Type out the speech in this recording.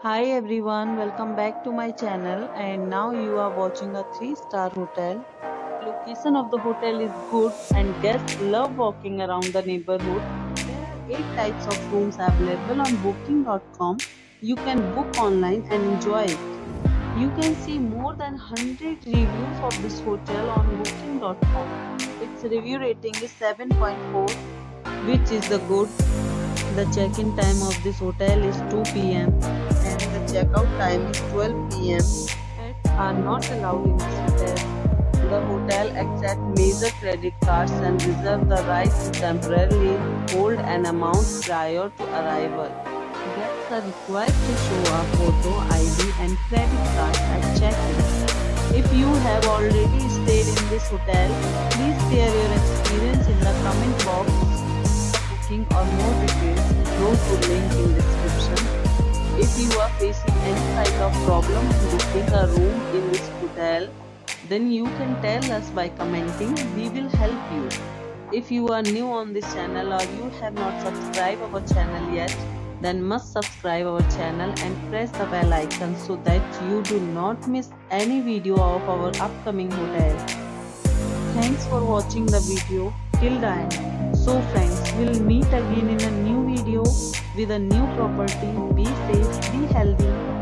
Hi everyone, welcome back to my channel and now you are watching a 3-star hotel. Location of the hotel is good and guests love walking around the neighborhood. There are 8 types of rooms available on booking.com. You can book online and enjoy it. You can see more than 100 reviews of this hotel on booking.com. Its review rating is 7.4, which is the good. The check-in time of this hotel is 2 p.m. and the checkout time is 12 p.m. Pets are not allowed in this hotel. The hotel accepts major credit cards and reserves the right to temporarily hold an amount prior to arrival. Guests are required to show a photo ID and credit card at check-in. If you have already stayed in this hotel, please share your experience in the comment box. Booking or more details, go to link in description. If you are facing any kind of problem booking a room in this hotel, then you can tell us by commenting. We will help you. If you are new on this channel or you have not subscribed our channel yet, then must subscribe our channel and press the bell icon so that you do not miss any video of our upcoming hotel. Thanks for watching the video till the end. So friends, we'll meet again in a new video with a new property. Be safe, be healthy.